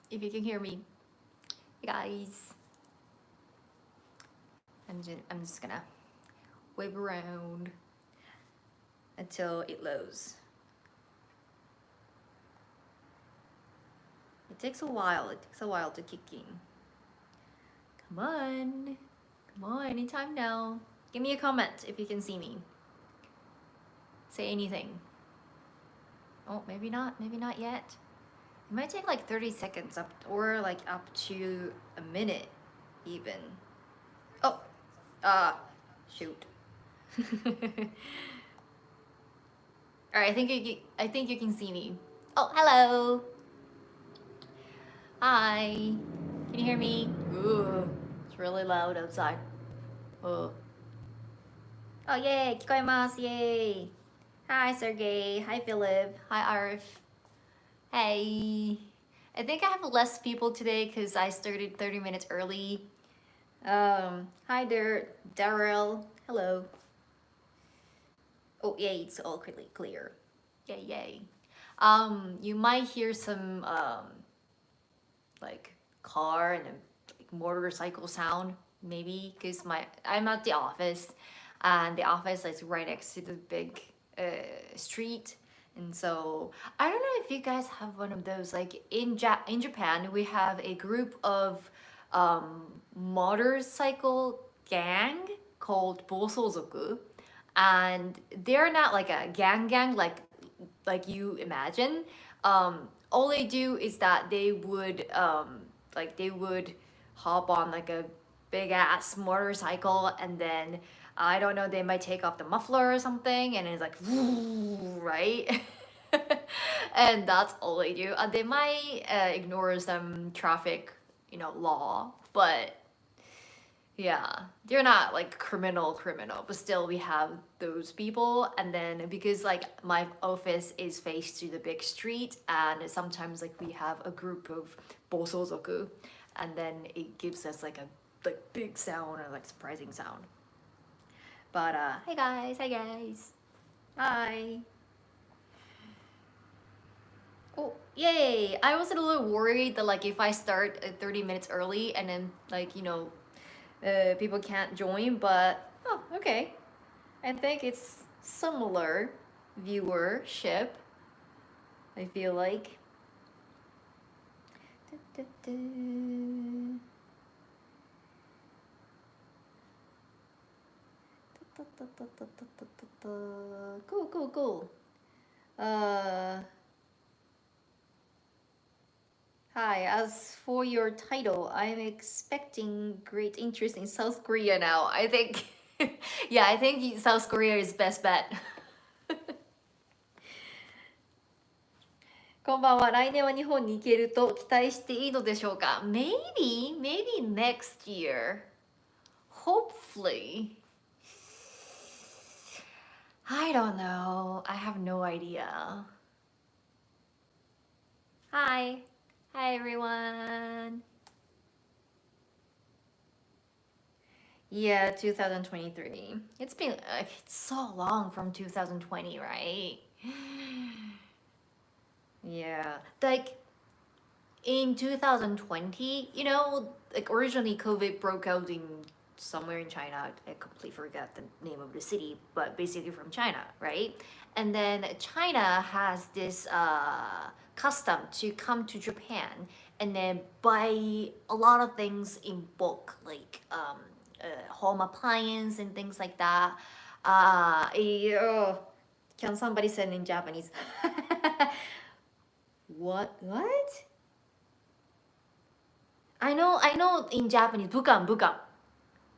if you can hear me. Hey guys. I'm just gonna wave around until it loads. It takes a while. It takes a while to kick in. Come on. Come on, anytime now. Give me a comment if you can see me. Say anything. Oh, maybe not yet. It might take like 30 seconds up or like up to a minute even. Oh, shoot. Alright, I think you can see me. Oh, hello. Hi. Can you hear me? Ooh, it's really loud outside. Oh. Oh, yay, 聞こえます. Yay. Hi, Sergey. Hi, Philip. Hi, Arif. Hey. I think I have less people today because I started 30 minutes early. Hi there, Daryl. Hello. Oh, yay, it's all clear. Yay, yay. You might hear some like car and like motorcycle sound maybe because I'm at the office and the office is right next to the big street, and so I don't know if you guys have one of those. Like in Japan we have a group of motorcycle gang called Bosozoku, and they're not like a gang like you imagine. All they do is that they would hop on like a big ass motorcycle, and then I don't know, they might take off the muffler or something, and it's like right. And that's all they do. They might ignore some traffic, law, but yeah, they're not like criminal, but still we have those people. And then because like my office is faced to the big street, and sometimes like we have a group of bosozoku, and then it gives us like a big sound or like surprising sound. But hey guys, hi. Oh, yay! I was a little worried that like if I start 30 minutes early and then like people can't join, but oh, okay. I think it's similar viewership, I feel like. Cool. Hi, as for your title, I'm expecting great interest in South Korea now. I think, yeah, I think South Korea is best bet. こんばんは。来年は日本に行けると期待していいのでしょうか? Maybe next year. Hopefully. I don't know. I have no idea. Hi everyone. Yeah, 2023. It's been it's so long from 2020, right? Yeah, like in 2020, like originally COVID broke out in somewhere in China. I completely forgot the name of the city, but basically from China, right? And then China has this custom to come to Japan and then buy a lot of things in bulk, like home appliance and things like that. Can somebody send in Japanese? What? I know in Japanese, bukan.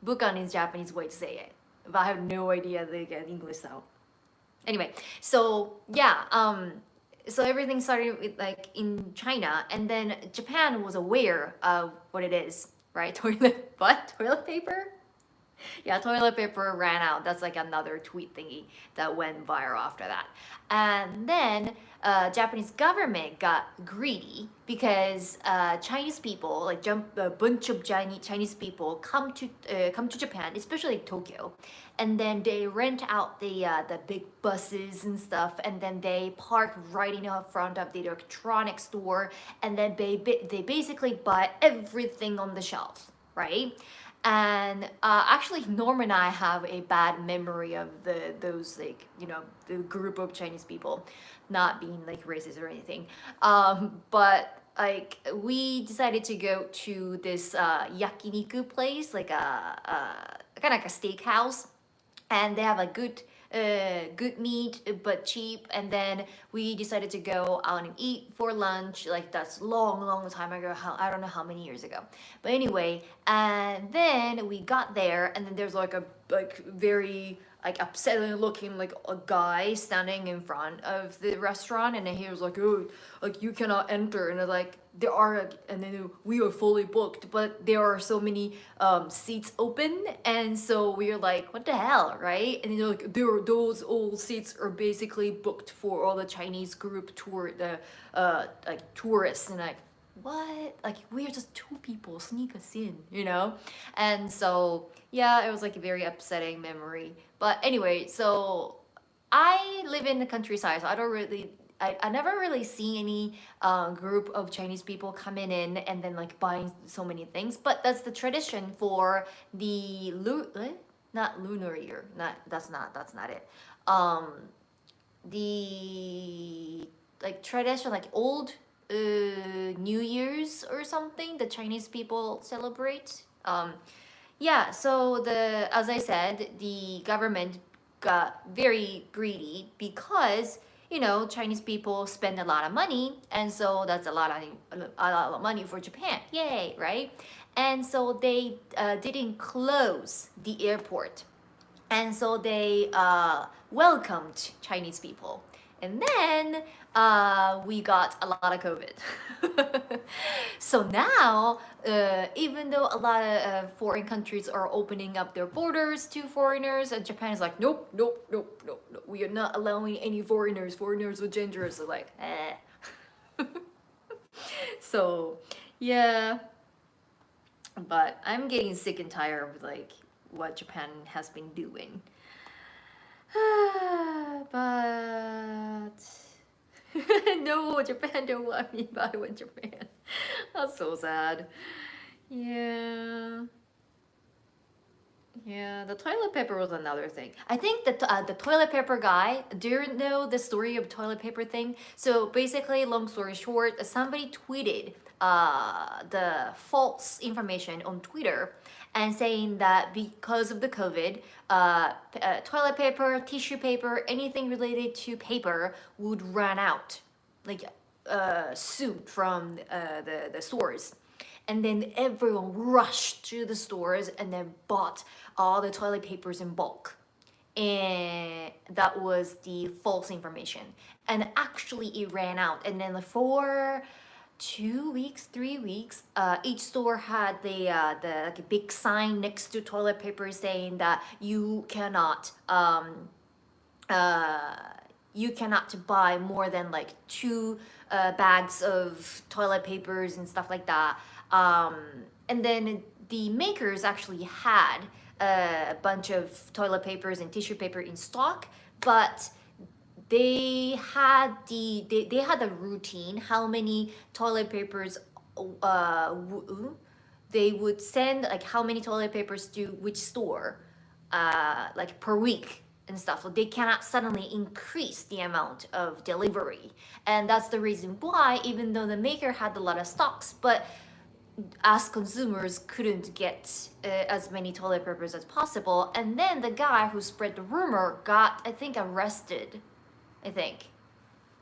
Bukan is Japanese way to say it, but I have no idea the English sound. Anyway, so yeah, so everything started with like in China, and then Japan was aware of what it is, right? Toilet paper. Yeah, toilet paper ran out. That's like another tweet thingy that went viral after that. And then Japanese government got greedy because Chinese people, like a bunch of Chinese people, come to Japan, especially Tokyo, and then they rent out the big buses and stuff, and then they park right in front of the electronics store, and then they basically buy everything on the shelves, right? And actually, Norm and I have a bad memory of those, like, the group of Chinese people, not being like racist or anything. But like we decided to go to this yakiniku place, like a kind of like a steakhouse, and they have a good meat but cheap. And then we decided to go out and eat for lunch, like that's long time ago. I don't know how many years ago, but anyway. And then we got there, and then there's like a very like upsetting looking like a guy standing in front of the restaurant, and then he was like, oh, like you cannot enter. And like there are, and then we are fully booked, but there are so many seats open, and so we're like, what the hell, right? And they're like, those old seats are basically booked for all the Chinese group tour, the like tourists. And like, what? Like, we're just two people, sneak us in. And so yeah, it was like a very upsetting memory. But anyway, so I live in the countryside, so I never really see any group of Chinese people coming in and then like buying so many things. But that's the tradition for the not lunar year. That's not it. Um, the like tradition, like old New Year's or something, the Chinese people celebrate. Yeah, so as I said, the government got very greedy because Chinese people spend a lot of money, and so that's a lot of money for Japan. Yay, right? And so they didn't close the airport, and so they welcomed Chinese people. And then we got a lot of COVID. So now, even though a lot of foreign countries are opening up their borders to foreigners, and Japan is like, nope, nope, nope, nope, nope. We are not allowing any foreigners. Foreigners are dangerous. So like, eh. So, yeah. But I'm getting sick and tired of like what Japan has been doing. But no, Japan don't want me back with Japan. That's so sad. Yeah. Yeah, the toilet paper was another thing. I think that the toilet paper guy, do you know the story of toilet paper thing? So basically, long story short, somebody tweeted the false information on Twitter and saying that because of the COVID, toilet paper, tissue paper, anything related to paper would run out, like soon from the stores. And then everyone rushed to the stores and then bought all the toilet papers in bulk. And that was the false information. And actually, it ran out. And then for 2 weeks, 3 weeks, each store had the like a big sign next to toilet paper saying that uh, you cannot buy more than like two bags of toilet papers and stuff like that. Um, and then the makers actually had a bunch of toilet papers and tissue paper in stock, but they had a routine how many toilet papers they would send, like how many toilet papers to which store like per week and stuff. So they cannot suddenly increase the amount of delivery, and that's the reason why, even though the maker had a lot of stocks, but us consumers couldn't get as many toilet papers as possible. And then the guy who spread the rumor got, I think, arrested. I think.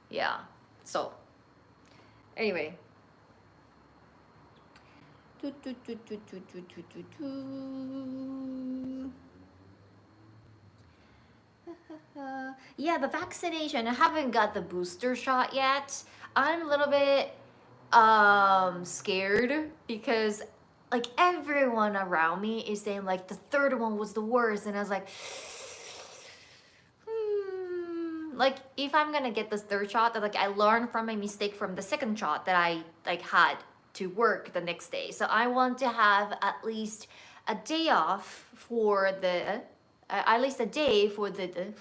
Yeah. So, anyway. Yeah, the vaccination. I haven't got the booster shot yet. I'm a little bit scared because like everyone around me is saying like the third one was the worst, and I was like, like if I'm gonna get this third shot, like I learned from my mistake from the second shot that I like had to work the next day. So I want to have at least a day off for the at least a day for the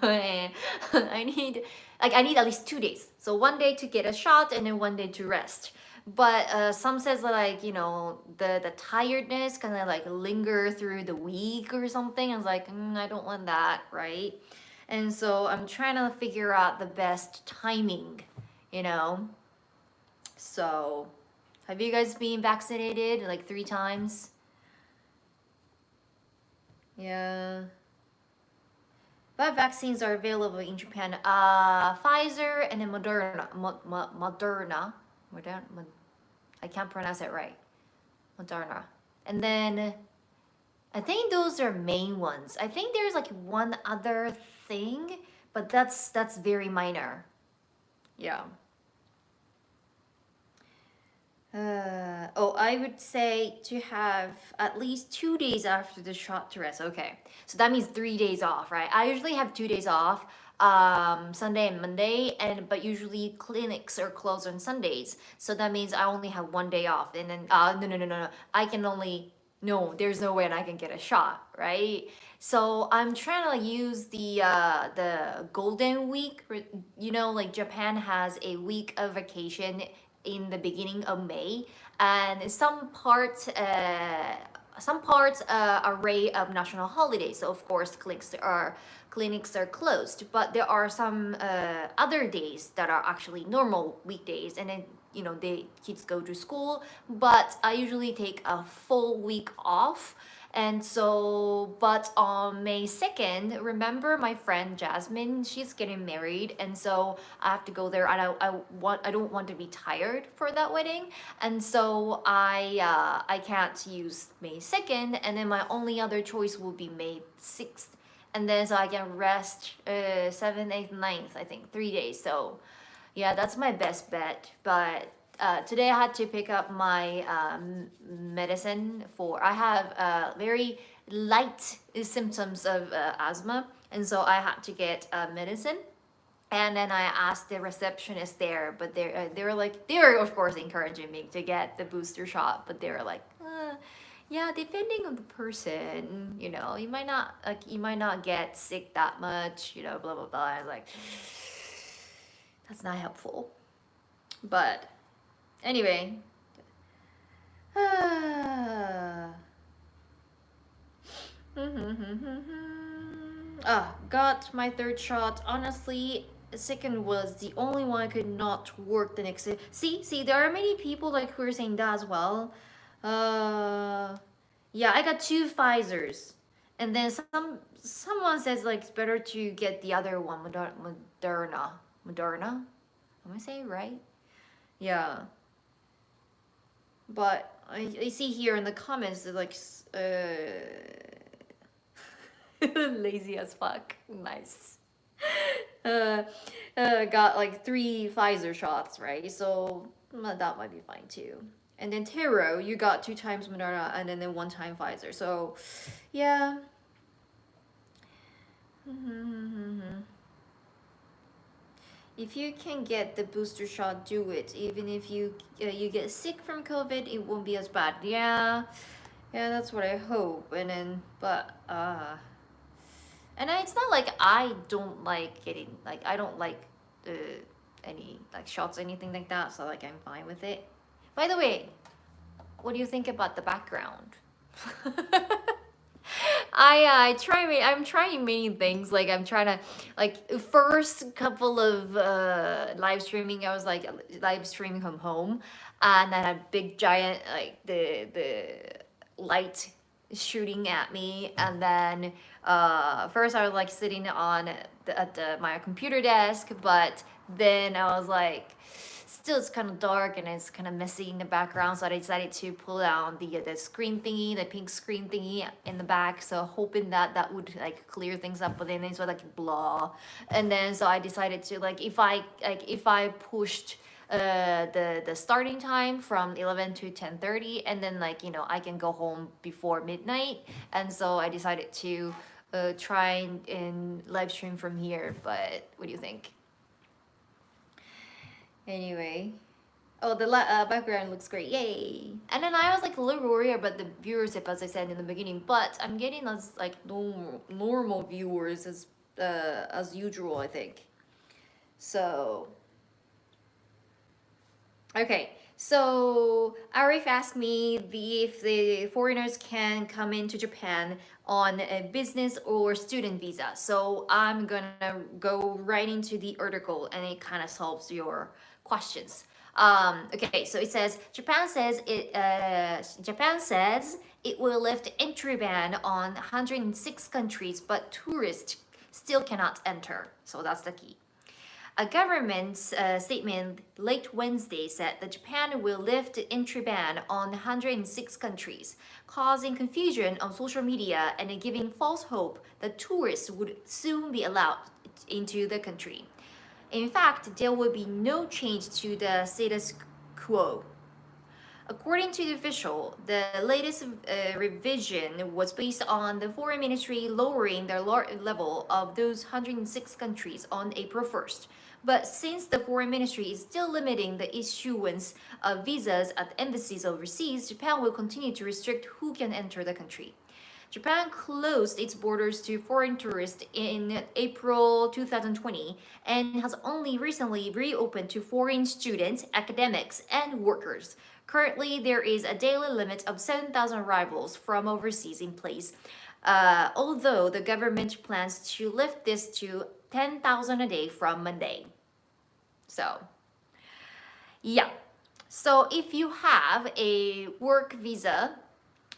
I need at least 2 days. So one day to get a shot and then one day to rest. But some says that, like, you know, the tiredness kind of like linger through the week or something. I was like, I don't want that, right? And so I'm trying to figure out the best timing, you know. So have you guys been vaccinated like 3 times? Yeah. What vaccines are available in Japan? Pfizer and then Moderna. Moderna. I can't pronounce it right. Moderna. And then I think those are main ones. I think there's like one other thing, but that's very minor. Yeah. I would say to have at least 2 days after the shot to rest. Okay, so that means 3 days off, right? I usually have 2 days off, Sunday and Monday, but usually clinics are closed on Sundays, so that means I only have one day off, and then no, I can only no, there's no way I can get a shot, right? So I'm trying to use the golden week. You know, like Japan has a week of vacation in the beginning of May, and some parts array of national holidays. So of course clinics are closed, but there are some other days that are actually normal weekdays, and then the kids go to school. But I usually take a full week off. And so, but on May 2nd, remember my friend Jasmine, she's getting married, and so I have to go there, and I don't want to be tired for that wedding, and so I can't use May 2nd, and then my only other choice will be May 6th, and then so I can rest 7th, 8th, 9th, I think 3 days. So yeah, that's my best bet. But today I had to pick up my medicine for. I have very light symptoms of asthma, and so I had to get medicine. And then I asked the receptionist there, but they were of course encouraging me to get the booster shot, but they were like, yeah, depending on the person, you might not get sick that much, blah blah blah. I was like, that's not helpful. But anyway, got my third shot. Honestly, second was the only one I could not work the next day. See, there are many people like who are saying that as well. Yeah, I got 2 Pfizers, and then someone says like it's better to get the other one, Moderna. Moderna. Am I saying right? Yeah. But I see here in the comments that like lazy as fuck. Nice. Got like 3 Pfizer shots, right? So that might be fine too. And then Taro, you got 2 times Moderna and then 1 time Pfizer. So yeah. If you can get the booster shot, do it. Even if you get sick from COVID, it won't be as bad. Yeah, that's what I hope. And then, and it's not like I don't like getting I don't like any like shots or anything like that. So like I'm fine with it. By the way, what do you think about the background? I'm trying many things. Like I'm trying to first couple of live streaming, I was like live streaming from home, and then a big giant like the light shooting at me, and then first I was like sitting on my computer desk, but then I was like still it's kind of dark and it's kind of messy in the background, so I decided to pull down the screen thingy, the pink screen thingy in the back, so hoping that would like clear things up, but then it's like blah. And then so I decided to if I pushed the starting time from 11 to 10:30, and then like I can go home before midnight. And so I decided to try and live stream from here. But what do you think? Anyway. Oh, the background looks great. Yay. And then I was like a little worried about the viewership, as I said in the beginning, but I'm getting as like normal viewers as usual, I think. So, okay. So Arif asked me if the foreigners can come into Japan on a business or student visa. So I'm gonna go right into the article, and it kind of solves your questions. Okay, so it says Japan says it will lift entry ban on 106 countries, but tourists still cannot enter. So that's the key. A government statement late Wednesday said that Japan will lift the entry ban on 106 countries, causing confusion on social media and giving false hope that tourists would soon be allowed into the country. In fact, there will be no change to the status quo. According to the official, the latest revision was based on the foreign ministry lowering their level of those 106 countries on April 1st. But since the foreign ministry is still limiting the issuance of visas at embassies overseas, Japan will continue to restrict who can enter the country. Japan closed its borders to foreign tourists in April 2020 and has only recently reopened to foreign students, academics, and workers. Currently, there is a daily limit of 7,000 arrivals from overseas in place, although the government plans to lift this to 10,000 a day from Monday. So, yeah. So if you have a work visa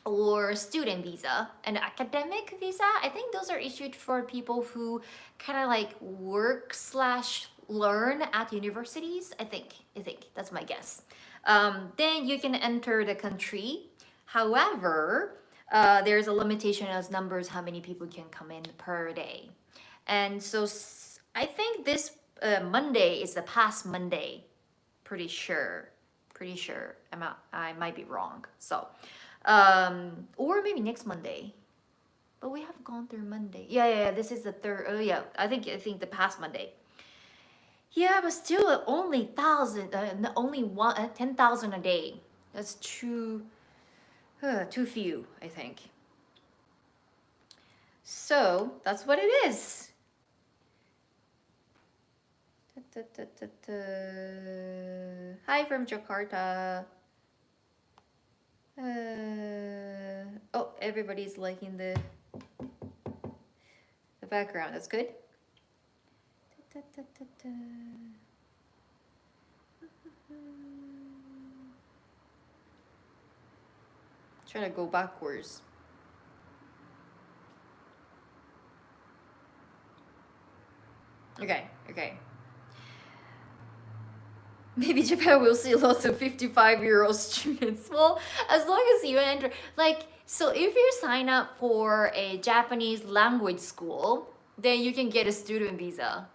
or student visa, an academic visa, I think those are issued for people who kind of like work slash learn at universities. I think that's my guess. Then you can enter the country. However, there's a limitation as numbers how many people can come in per day. And so I think this Monday is the past Monday. Pretty sure. I might be wrong. So, or maybe next Monday. But we have gone through Monday. Yeah. This is the third. Oh yeah, I think the past Monday. Yeah, but still only 10,000 a day. That's too few, I think. So that's what it is. Hi from Jakarta. Oh, everybody's liking the background. That's good. Trying to go backwards. Okay. Maybe Japan will see lots of 55-year-old students. Well, as long as you enter, like, so if you sign up for a Japanese language school, then you can get a student visa.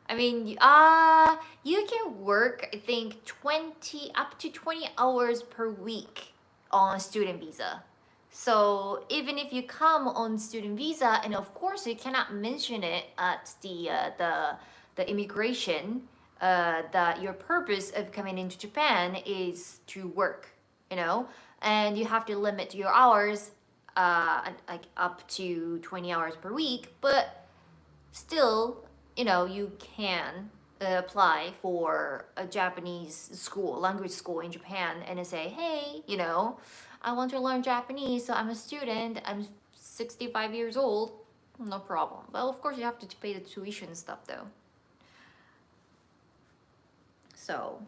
I mean, you can work, I think, up to 20 hours per week on student visa. So even if you come on student visa, and of course you cannot mention it at the immigration, that your purpose of coming into Japan is to work, and you have to limit your hours, like up to 20 hours per week, but still, you can apply for a Japanese school, language school in Japan, and say, hey, I want to learn Japanese, so I'm a student, I'm 65 years old, no problem. Well, of course you have to pay the tuition stuff though. So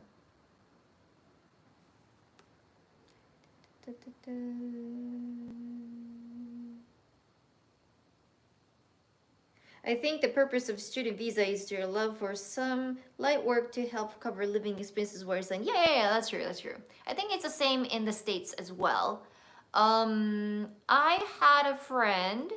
I think the purpose of student visa is to allow for some light work to help cover living expenses. Where it's like, yeah, that's true. I think it's the same in the States as well. I had a friend.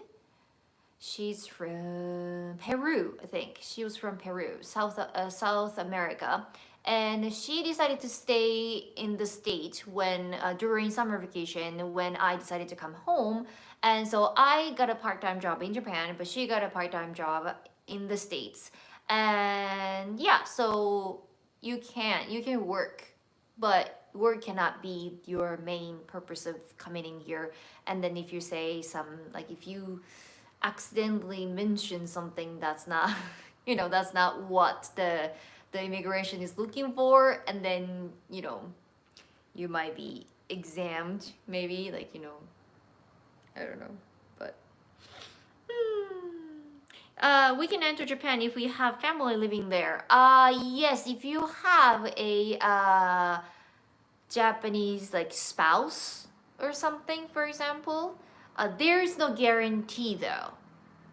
She's from Peru, I think. She was from Peru, South America, and she decided to stay in the state when during summer vacation when I decided to come home. And so I got a part-time job in Japan, but she got a part-time job in the States. And yeah, so you can work, but work cannot be your main purpose of coming in here. And then if you say some, like if you accidentally mention something that's not that's not what the immigration is looking for, and then you might be examined, maybe, like I don't know. But we can enter Japan if we have family living there. Yes, if you have a Japanese like spouse or something, for example. There's no guarantee though.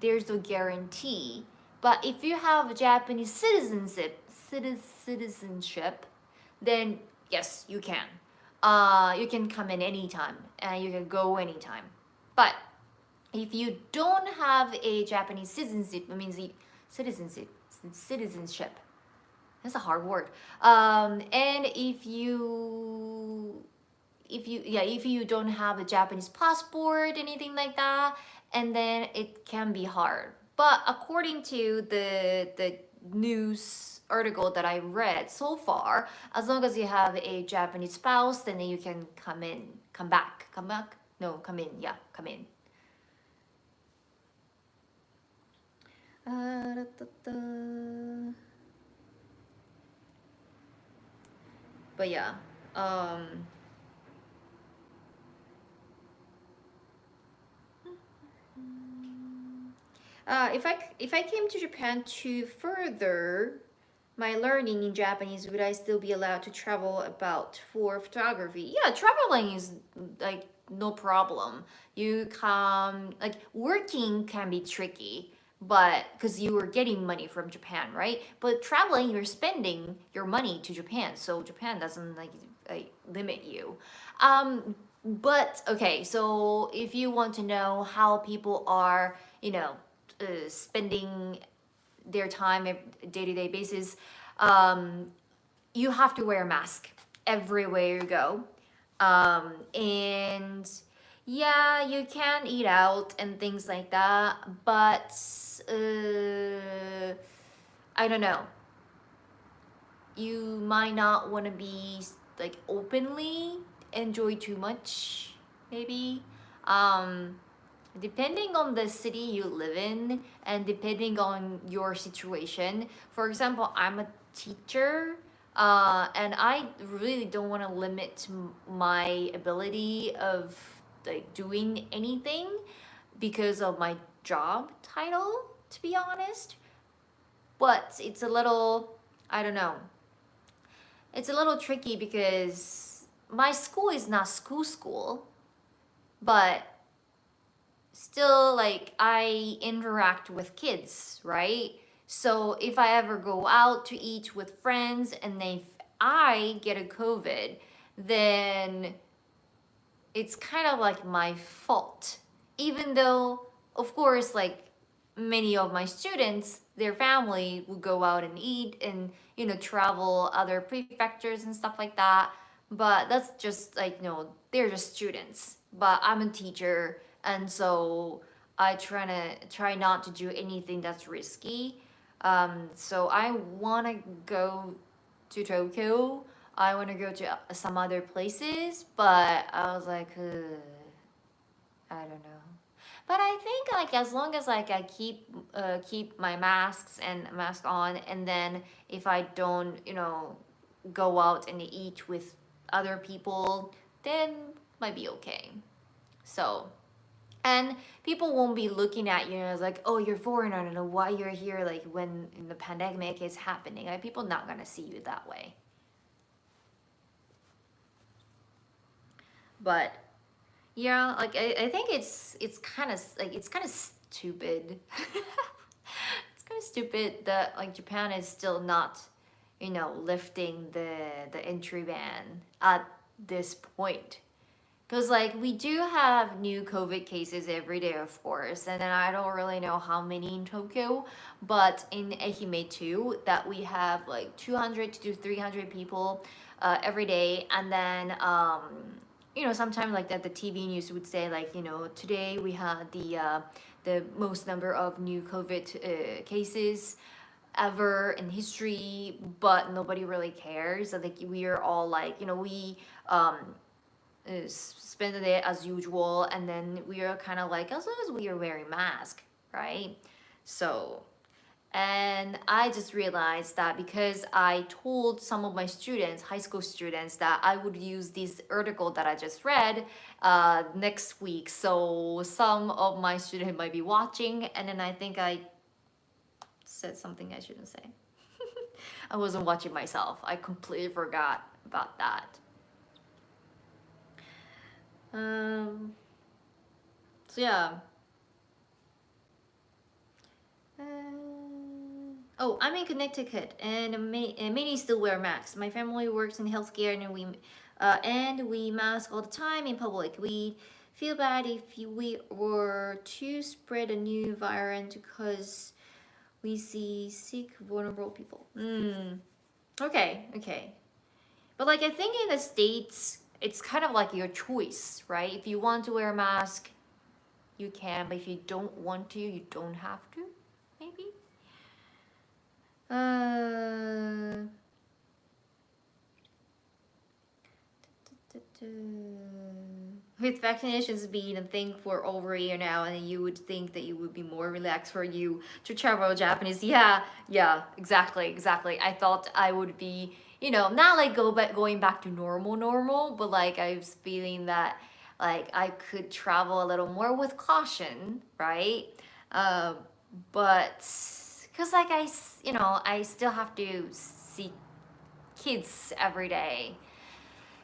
There's no guarantee. But if you have a Japanese citizenship, then yes, you can. You can come in anytime and you can go anytime. But if you don't have a Japanese citizenship, it means citizenship. That's a hard word. And if you don't have a Japanese passport, anything like that, and then it can be hard. But according to the news article that I read so far, as long as you have a Japanese spouse, then you can come back. No, come in. Yeah, come in. But yeah, if I came to Japan to further my learning in Japanese, would I still be allowed to travel about for photography? Yeah, traveling is like no problem. You come, like, working can be tricky, but because you are getting money from Japan, right? But traveling, you're spending your money to Japan, so Japan doesn't like limit you. But okay, so if you want to know how people are, spending their time day-to-day basis, you have to wear a mask everywhere you go. And yeah, you can eat out and things like that, but I don't know. You might not want to be like openly enjoy too much, maybe. Depending on the city you live in and depending on your situation. For example, I'm a teacher, and I really don't want to limit my ability of like doing anything because of my job title, to be honest. But it's a little, I don't know, it's a little tricky because my school is not school, but still, like, I interact with kids, right? So if I ever go out to eat with friends and if I get a COVID, then it's kind of like my fault. Even though, of course, like many of my students, their family would go out and eat and, travel other prefectures and stuff like that. But that's just like, they're just students. But I'm a teacher, and so I try not to do anything that's risky. So I want to go to Tokyo. I want to go to some other places, but I was like, I don't know. But I think, like, as long as like I keep my mask on, and then if I don't go out and eat with other people, then might be okay. So, and people won't be looking at you as like, oh, you're foreigner, I don't know why you're here, like when the pandemic is happening. Like, people not gonna see you that way. But yeah, like I think it's kind of like it's kind of stupid. It's kind of stupid that like Japan is still not, lifting the entry ban at this point. Because like we do have new COVID cases every day, of course, and then I don't really know how many in Tokyo, but in Ehime too, that we have like 200 to 300 people every day, and then sometimes like that the TV news would say like today we had the most number of new COVID cases ever in history, but nobody really cares. So like we are all like we spend the day as usual, and then we are kind of like as long as we are wearing mask, right? So, and I just realized that because I told some of my students, high school students, that I would use this article that I just read next week, so some of my students might be watching, and then I think I said something I shouldn't say. I wasn't watching myself, I completely forgot about that. um so yeah. Uh, oh, I'm in Connecticut, and many still wear masks. My family works in healthcare, and we mask all the time in public. We feel bad if we were to spread a new variant because we see sick, vulnerable people. Okay, okay. But like I think in the States, it's kind of like your choice, right? If you want to wear a mask, you can, but if you don't want to, you don't have to, maybe. Uh, with vaccinations being a thing for over a year now, and you would think that it would be more relaxed for you to travel Japanese. Yeah, yeah, exactly, exactly. I thought I would be, not like going back to normal, but like I was feeling that like I could travel a little more with caution, right? Uh, but because like I still have to see kids every day,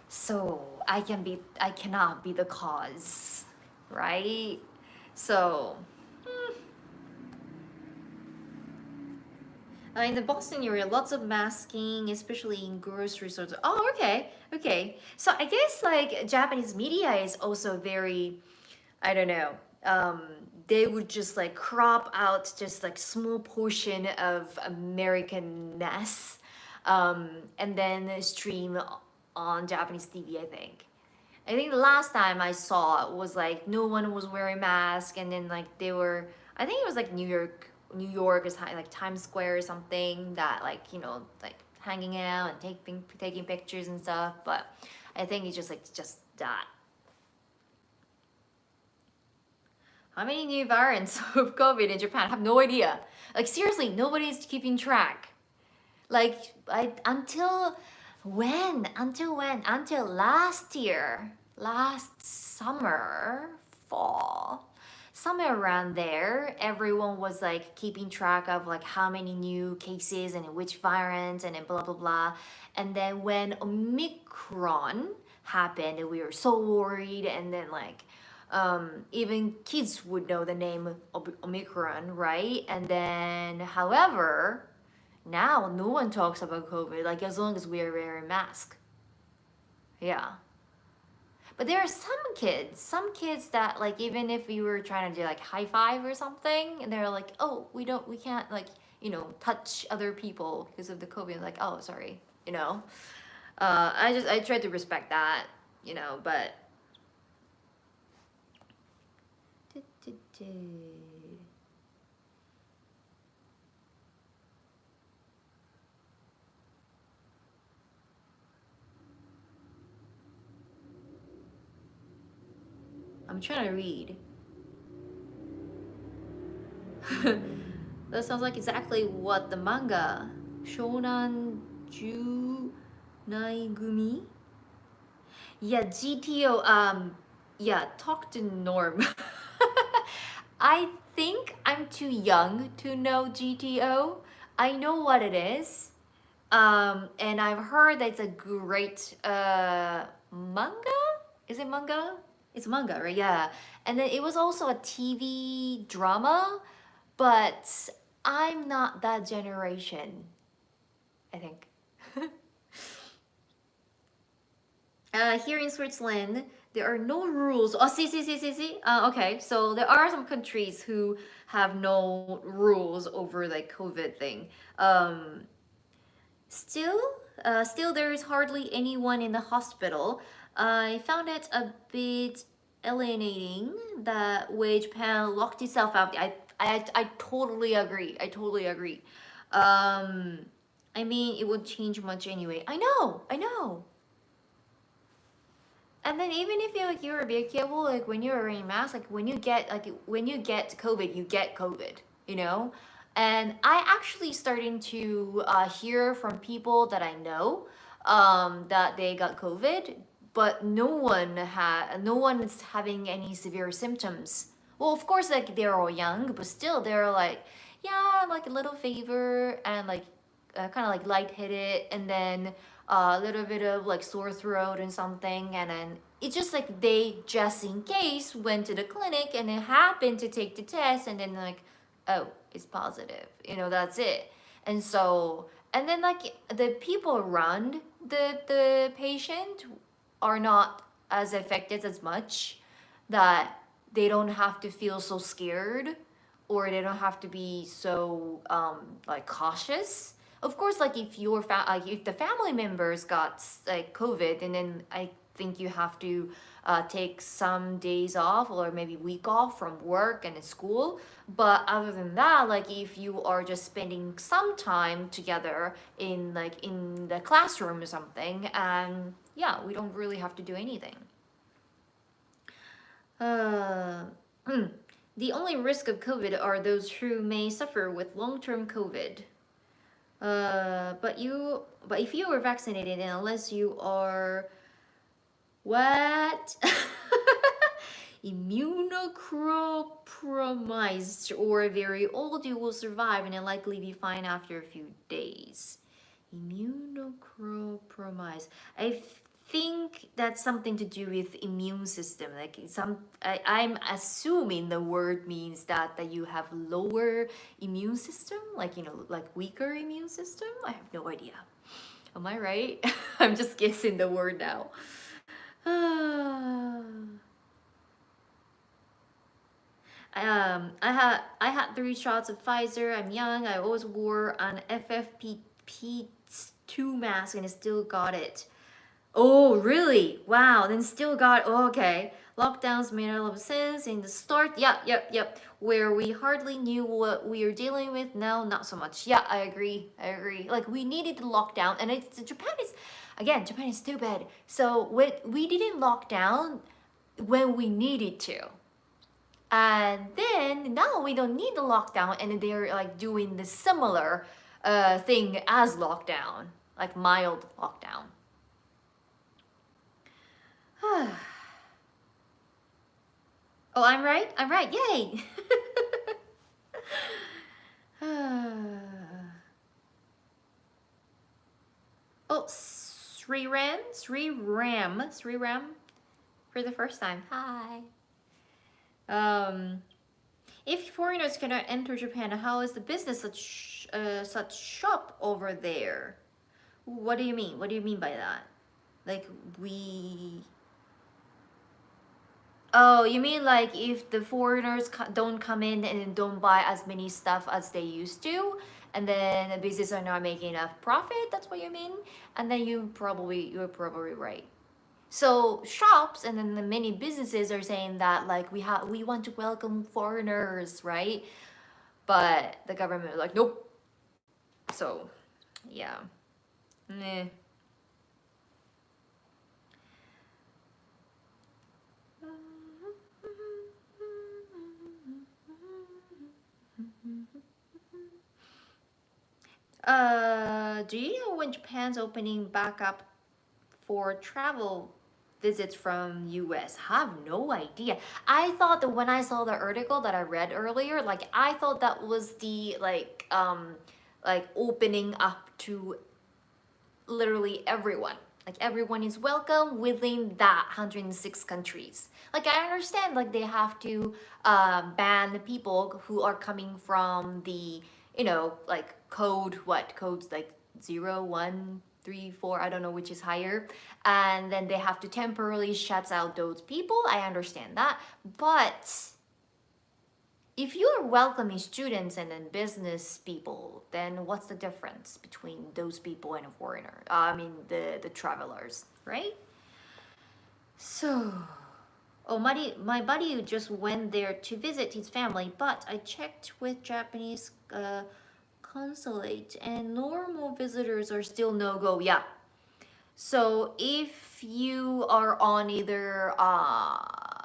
so I cannot be the cause, right? So in the Boston area, lots of masking, especially in grocery stores. Oh, okay, okay. So I guess like Japanese media is also very, I don't know. Um, they would just like crop out just like small portion of Americanness, and then stream on Japanese TV. I think the last time I saw it was like no one was wearing masks, and then like they were. I think it was like New York is like Times Square or something that like like hanging out and taking pictures and stuff. But I think it's just that. How many new variants of COVID in Japan? I have no idea. Like seriously, nobody's keeping track. Like until when? Until when? Until last year, last summer, fall, somewhere around there, everyone was like keeping track of like how many new cases and which variant and then blah blah blah. And then when Omicron happened, we were so worried, and then like even kids would know the name of Omicron, right? And then, however, now no one talks about COVID, like as long as we are wearing masks. Yeah. But there are some kids that like even if we were trying to do like high five or something, and they're like, oh, we can't like touch other people because of the COVID. Like, oh, sorry, I try to respect that, but. I'm trying to read. That sounds like exactly what the manga Shonan Junai Gumi. Yeah, GTO. Yeah, talk to Norm. I think I'm too young to know GTO. I know what it is. And I've heard that it's a great manga. Is it manga? It's manga, right? Yeah. And then it was also a TV drama, but I'm not that generation, I think. Here in Switzerland, there are no rules. Oh, see. Okay, so there are some countries who have no rules over like COVID thing. Um, still, still there is hardly anyone in the hospital. I found it a bit alienating that way Japan locked itself out. I totally agree. I totally agree. Um, I mean, it would change much anyway. I know. And then even if you like you're a bit careful, like when you're wearing a mask, when you get COVID, you get COVID, you know. And I actually starting to hear from people that I know that they got COVID, but no one is having any severe symptoms. Well, of course, like they're all young, but still they're like, yeah, like a little fever and like kind of like lightheaded, and then a little bit of like sore throat and something, and then it's just like they just in case went to the clinic and it happened to take the test, and then like, oh, it's positive, you know, that's it. And so, and then like the people around the patient are not as affected as much, that they don't have to feel so scared, or they don't have to be so like cautious. Of course, like if like if the family members got like COVID, and then I think you have to take some days off or maybe week off from work and school. But other than that, like if you are just spending some time together in like in the classroom or something, and yeah, we don't really have to do anything. Uh, the only risk of COVID are those who may suffer with long-term COVID. But if you are vaccinated, and unless you are what? Immunocompromised or very old, you will survive and likely be fine after a few days. Immunocompromised. I think that's something to do with immune system. Like I'm assuming the word means that you have lower immune system, like you know, like weaker immune system. I have no idea. Am I right? I'm just guessing the word now. I had 3 shots of Pfizer. I'm young. I always wore an FFP2 mask and I still got it. Oh, really? Wow. Then still got. Oh, okay. Lockdowns made a lot of sense in the start. Yep. Where we hardly knew what we were dealing with. Now, not so much. Yeah, I agree. Like we needed to lock down, and Japan is still bad. So we didn't lock down when we needed to. And then now we don't need the lockdown, and they're like doing the similar thing as lockdown, like mild lockdown. Oh, I'm right. Yay! Oh, Sri Ram, for the first time. Hi. If foreigners cannot enter Japan, how is the business such shop over there? What do you mean? What do you mean by that? Like we. Oh, you mean like if the foreigners don't come in and don't buy as many stuff as they used to, and then the business are not making enough profit? That's what you mean? And then you're probably right. So shops and then the many businesses are saying that like we want to welcome foreigners, right? But the government is like nope. So yeah. Meh. Do you know when Japan's opening back up for travel visits from US? Have no idea. I thought that when I saw the article that I read earlier, like I thought that was the like opening up to literally everyone. Like everyone is welcome within that 106 countries. Like I understand like they have to ban the people who are coming from the, you know, like codes like 0, 1, 3, 4, I don't know which is higher, and then they have to temporarily shut out those people. I understand that, but if you are welcoming students and then business people, then what's the difference between those people and a foreigner? I mean, the travelers, right? So, oh, my buddy just went there to visit his family, but I checked with Japanese consulate and normal visitors are still no go. Yeah. So if you are on either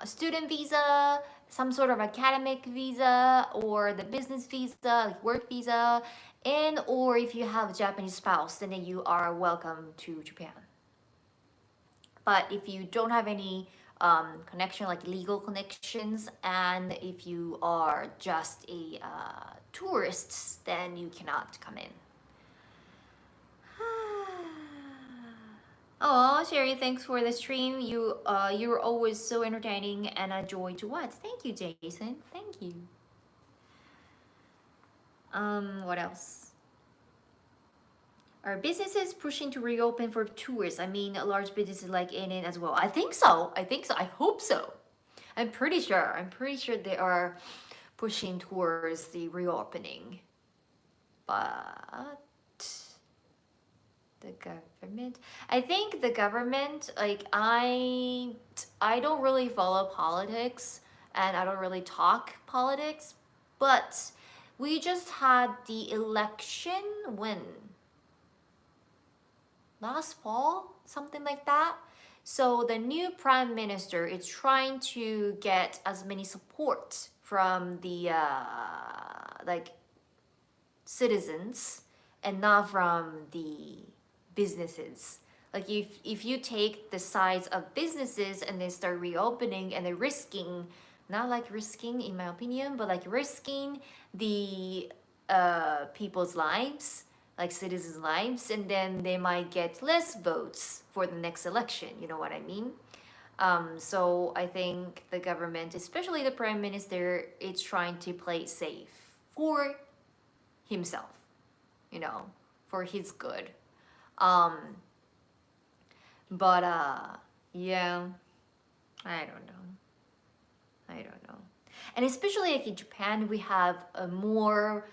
student visa, some sort of academic visa, or the business visa, like work visa, and or if you have a Japanese spouse, then you are welcome to Japan. But if you don't have any connection, like legal connections, and if you are just a tourist, then you cannot come in. Oh, Sherry, thanks for the stream. You're always so entertaining and a joy to watch. Thank you, Jason. Thank you. What else? Are businesses pushing to reopen for tourists? I mean, large businesses like NN as well. I think so. I think so. I hope so. I'm pretty sure. I'm pretty sure they are pushing towards the reopening. But the government, I think the government, like I don't really follow politics and I don't really talk politics, but we just had the election when last fall, something like that. So the new prime minister is trying to get as many support from the like citizens and not from the businesses. Like if you take the sides of businesses and they start reopening and they're risking, not like risking in my opinion, but like risking the people's lives, like citizens' lives, and then they might get less votes for the next election. You know what I mean? So I think the government, especially the prime minister, is trying to play safe for himself, you know, for his good. But yeah, I don't know. I don't know. And especially like in Japan, we have a more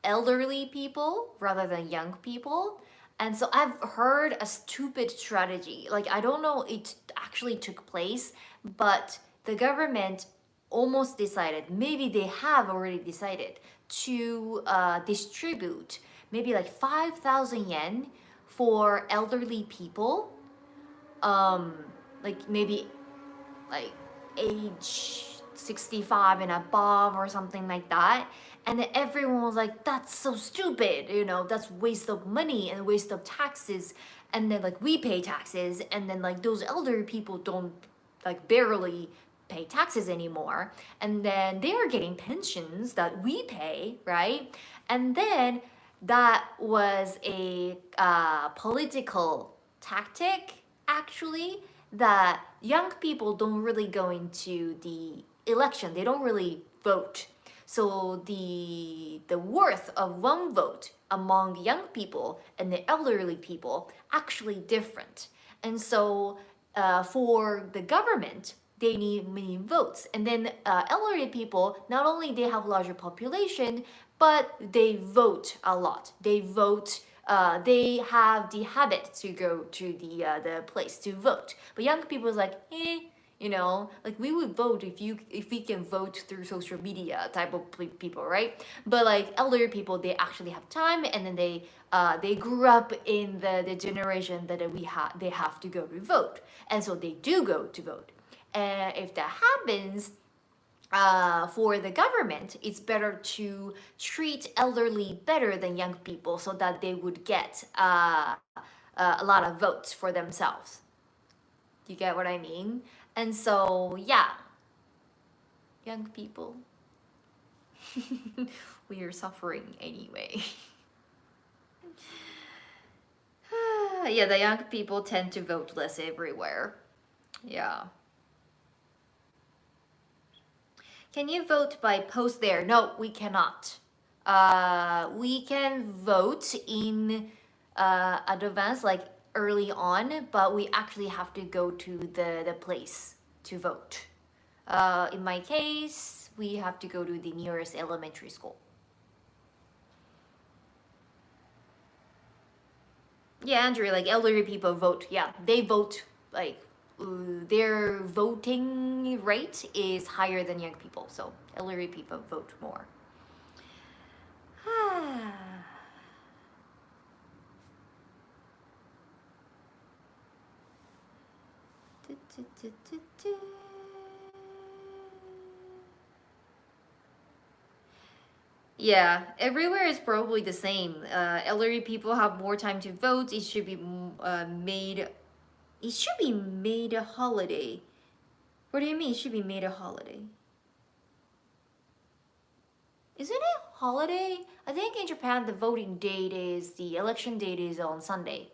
elderly people rather than young people. And so I've heard a stupid strategy. Like I don't know it actually took place, but the government almost decided, maybe they have already decided to distribute maybe like 5,000 yen for elderly people, like maybe like age 65 and above or something like that. And then everyone was like, that's so stupid, you know, that's waste of money and waste of taxes. And then like we pay taxes, and then like those elderly people don't, like barely pay taxes anymore, and then they are getting pensions that we pay, right? And then that was a political tactic actually, that young people don't really go into the election, they don't really vote. So the worth of one vote among young people and the elderly people actually different. And so for the government, they need many votes. And then elderly people, not only they have larger population, but they vote a lot. They vote. They have the habit to go to the place to vote. But young people is like, you know, like we would vote if we can vote through social media type of people, right? But like elder people, they actually have time, and then they grew up in the generation that they have to go to vote, and so they do go to vote. And if that happens, for the government, it's better to treat elderly better than young people so that they would get a lot of votes for themselves. Do you get what I mean? And so, yeah, young people, we are suffering anyway. Yeah, the young people tend to vote less everywhere. Yeah. Can you vote by post there? No, we cannot. We can vote in advanced, like early on, but we actually have to go to the place to vote. In my case, we have to go to the nearest elementary school. Yeah, Andrew, like elderly people vote. Yeah, they vote like their voting rate is higher than young people, so elderly people vote more. Yeah, everywhere is probably the same. Elderly people have more time to vote. It should be made. It should be made a holiday. What do you mean? It should be made a holiday. Isn't it holiday? I think in Japan the voting date is the election date is on Sunday.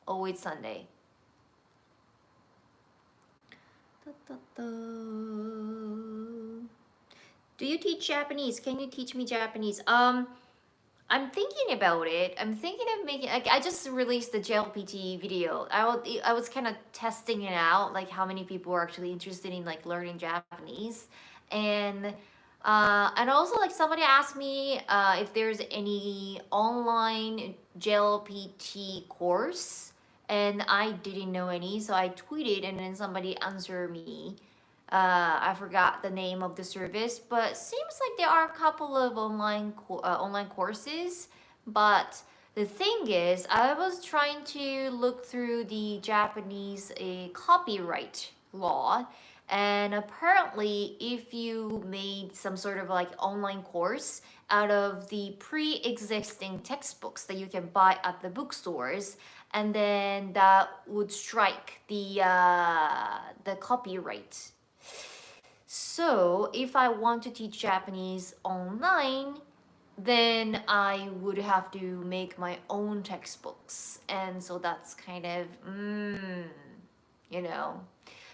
Always Sunday. Da, da, da. Do you teach Japanese? Can you teach me Japanese? I'm thinking about it. I'm thinking of making. Like, I just released the JLPT video. I was kind of testing it out, like how many people are actually interested in like learning Japanese, and also like somebody asked me if there's any online JLPT course, and I didn't know any, so I tweeted, and then somebody answered me. I forgot the name of the service, but seems like there are a couple of online courses. But the thing is, I was trying to look through the Japanese copyright law, and apparently, if you made some sort of like online course out of the pre-existing textbooks that you can buy at the bookstores, and then that would strike the copyright. So if I want to teach Japanese online, then I would have to make my own textbooks. And so that's kind of, you know.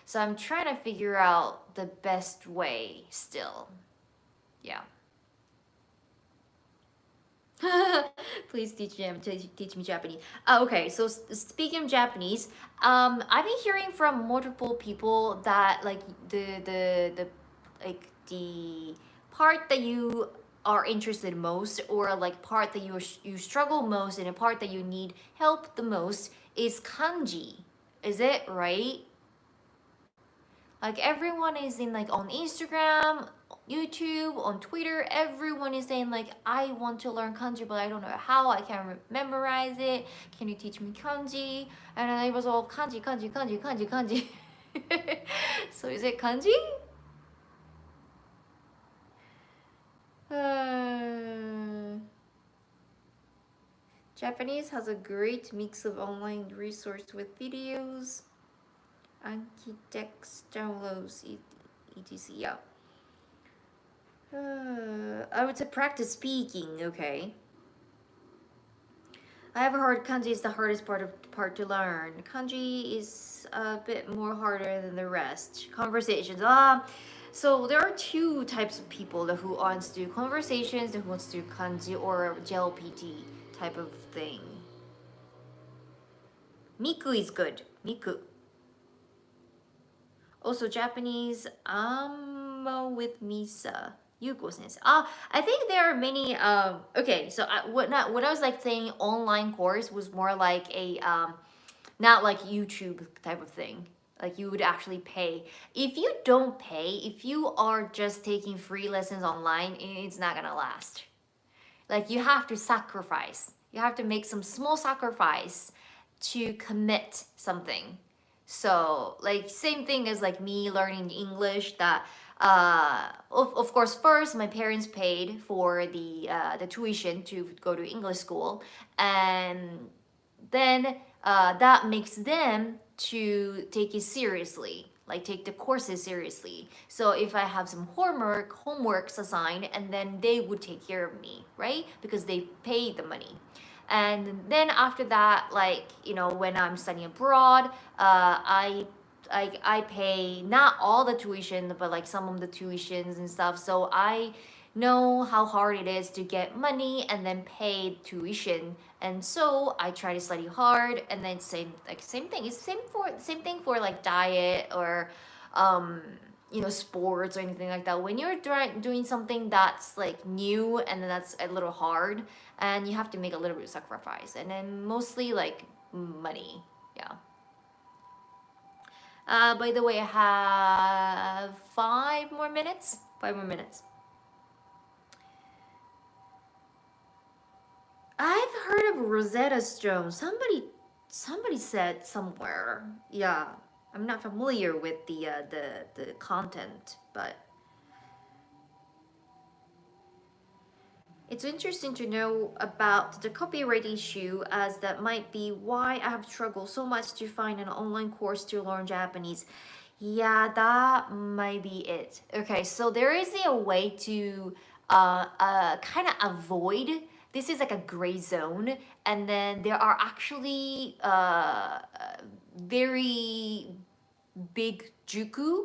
So I'm trying to figure out the best way still. Yeah. Please teach me Japanese. Okay, so speaking of Japanese, I've been hearing from multiple people that like the like the part that you are interested most, or like part that you struggle most, and a part that you need help the most is kanji. Is it right? Like everyone is in like on Instagram, YouTube, on Twitter, everyone is saying like, I want to learn kanji, but I don't know how. I can't memorize it. Can you teach me kanji? And I was all kanji, kanji, kanji, kanji, kanji. So is it kanji? Japanese has a great mix of online resource with videos, Anki text downloads, etc. Yeah. I would say practice speaking. Okay. I have heard kanji is the hardest part to learn. Kanji is a bit more harder than the rest. Conversations. So there are two types of people who wants to do conversations, who wants to do kanji or JLPT type of thing. Miku is good. Miku. Also Japanese with Misa. Yuko sensei. I think there are many. Okay, so what I was like saying, online course was more like a not like YouTube type of thing. Like you would actually pay. If you don't pay, if you are just taking free lessons online, it's not gonna last. Like you have to sacrifice. You have to make some small sacrifice to commit something. So like same thing as like me learning English, that of course first my parents paid for the tuition to go to English school, and then that makes them to take it seriously, like take the courses seriously. So if I have some homeworks assigned, and then they would take care of me, right? Because they paid the money. And then after that, like, you know, when I'm studying abroad, I pay not all the tuition, but like some of the tuitions and stuff. So I know how hard it is to get money and then pay tuition. And so I try to study hard, and then same thing. It's same thing for like diet or um sports or anything like that. When you're doing something that's like new and then that's a little hard, and you have to make a little bit of sacrifice, and then mostly like money. Yeah. By the way, I have 5 more minutes. 5 more minutes. I've heard of Rosetta Stone. Somebody said somewhere. Yeah, I'm not familiar with the content, but it's interesting to know about the copyright issue, as that might be why I have struggled so much to find an online course to learn Japanese. Yeah, that might be it. Okay, so there is a way to kind of avoid. This is like a gray zone, and then there are actually very big juku,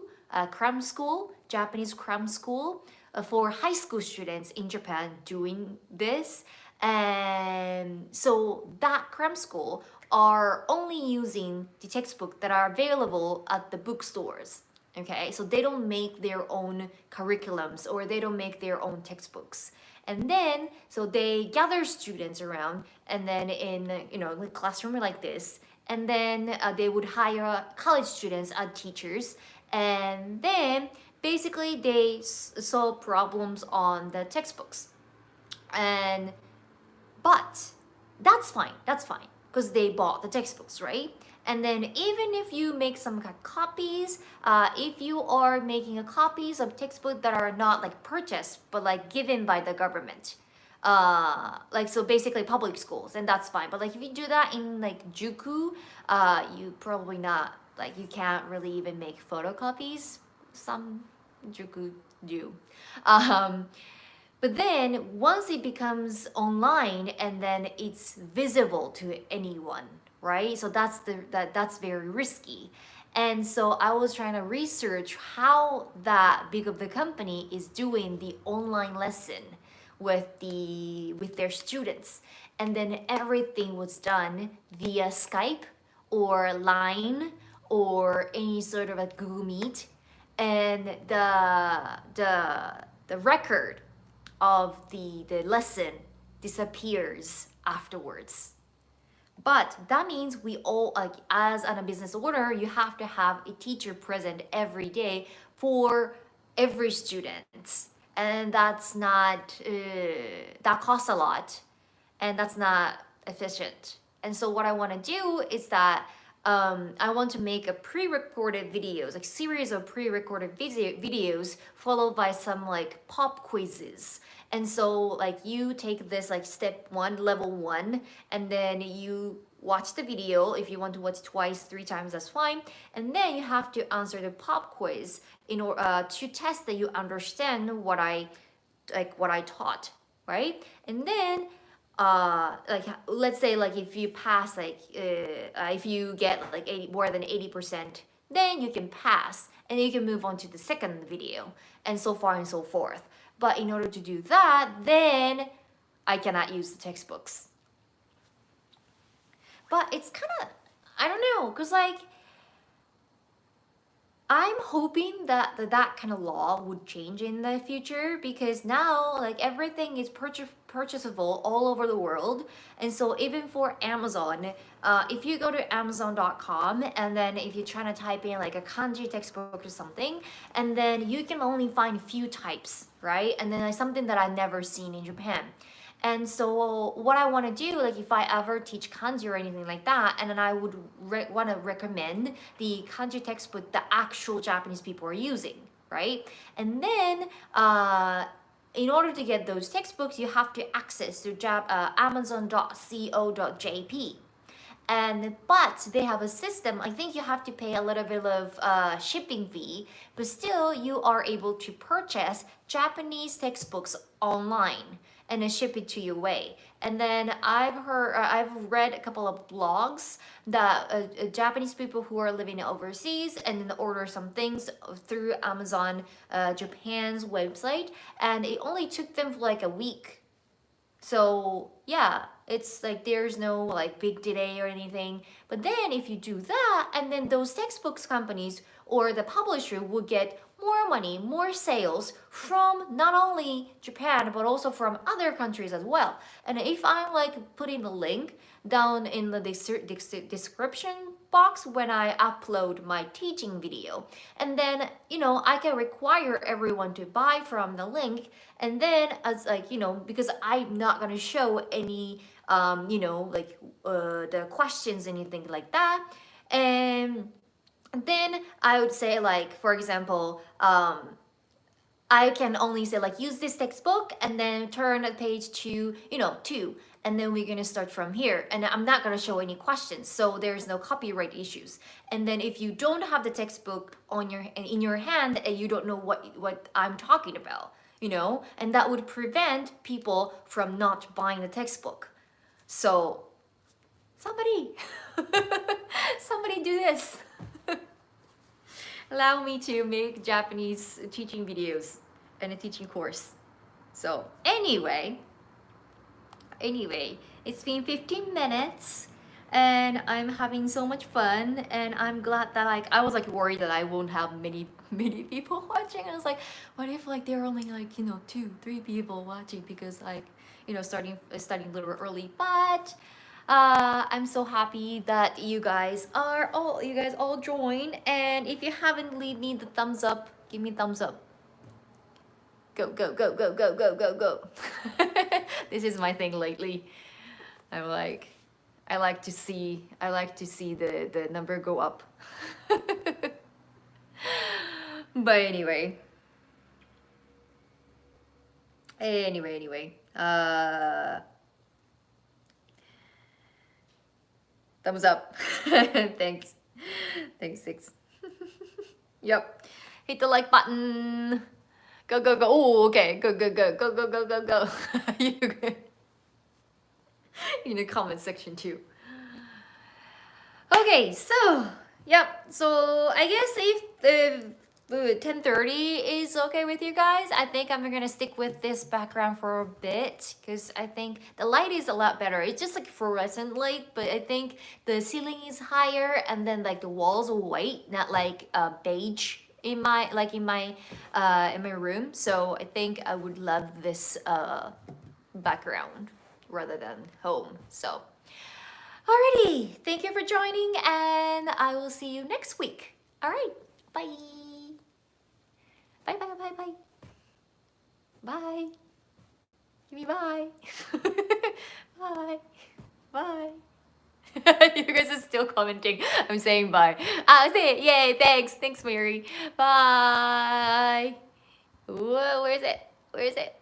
cram school, Japanese cram school, for high school students in Japan doing this. And so that cram school are only using the textbook that are available at the bookstores. Okay, so they don't make their own curriculums, or they don't make their own textbooks. And then so they gather students around, and then in a classroom like this, and then they would hire college students as teachers, and then basically they solve problems on the textbooks. And but that's fine because they bought the textbooks, right? And then even if you make some copies, if you are making a copies of textbooks that are not like purchased but like given by the government, like so basically public schools, and that's fine. But like if you do that in like juku, you probably not, like you can't really even make photocopies. Some juku do. um, but then once it becomes online, and then it's visible to anyone, right? So that's very risky. And so I was trying to research how that big of the company is doing the online lesson with their students. And then everything was done via Skype or Line or any sort of a Google Meet. And the record of the lesson disappears afterwards. But that means we all, like as a business owner, you have to have a teacher present every day for every student, and that's not that costs a lot, and that's not efficient. And so what I want to do is that I want to make a pre-recorded videos, like series of pre-recorded videos followed by some like pop quizzes. And so like you take this like step one, level one, and then you watch the video. If you want to watch twice, 3 times, that's fine. And then you have to answer the pop quiz in order to test that you understand what I taught, right? And then like let's say like if you pass like if you get like 80, more than 80%, then you can pass, and you can move on to the second video, and so far and so forth. But in order to do that, then I cannot use the textbooks. But it's kind of, I don't know, because like I'm hoping that that kind of law would change in the future, because now like everything is purchasable all over the world. And so even for Amazon, if you go to Amazon.com, and then if you're trying to type in like a kanji textbook or something, and then you can only find few types, right? And then like something that I've never seen in Japan. And so what I want to do, like if I ever teach kanji or anything like that, and then I would want to recommend the kanji textbook that actual Japanese people are using, right? And then in order to get those textbooks, you have to access to amazon.co.jp. But they have a system. I think you have to pay a little bit of shipping fee, but still you are able to purchase Japanese textbooks online. and then ship it to your way. And then I've read a couple of blogs that Japanese people who are living overseas and then order some things through Amazon Japan's website, and it only took them for like a week. So yeah, it's like there's no like big delay or anything. But then if you do that, and then those textbooks companies or the publisher will get more money, more sales from not only Japan but also from other countries as well. And if I'm like putting the link down in the description box when I upload my teaching video, and then I can require everyone to buy from the link, and then as like because I'm not gonna show any like the questions, anything like that. And then I would say, like, for example, I can only say like use this textbook and then turn the page to 2, and then we're gonna start from here, and I'm not gonna show any questions, so there's no copyright issues. And then if you don't have the textbook in your hand and you don't know what I'm talking about, and that would prevent people from not buying the textbook. So somebody somebody do this. Allow me to make Japanese teaching videos and a teaching course. So anyway, it's been 15 minutes and I'm having so much fun, and I'm glad that like I was like worried that I won't have many people watching. I was like, what if like there are only like 2-3 people watching, because like starting a little early. But I'm so happy that you guys all joined, and if you haven't leave me the thumbs up, give me thumbs up. Go go go go go go go go. This is my thing lately. I like to see the number go up. But anyway, thumbs up. Thanks 6. Yep, hit the like button. Go go go. Oh, okay, go go go go go go go go. In the comment section too. Okay, so yep, so I guess if the 10:30 is okay with you guys, I think I'm gonna stick with this background for a bit, because I think the light is a lot better. It's just like fluorescent light, but I think the ceiling is higher, and then like the walls are white, not like beige in my room. So I think I would love this background rather than home. So alrighty, thank you for joining, and I will see you next week. All right, bye. Bye, bye, bye, bye. Bye. Give me bye. Bye. Bye. You guys are still commenting. I'm saying bye. Say it. Yay, thanks. Thanks, Mary. Bye. Whoa, where is it? Where is it?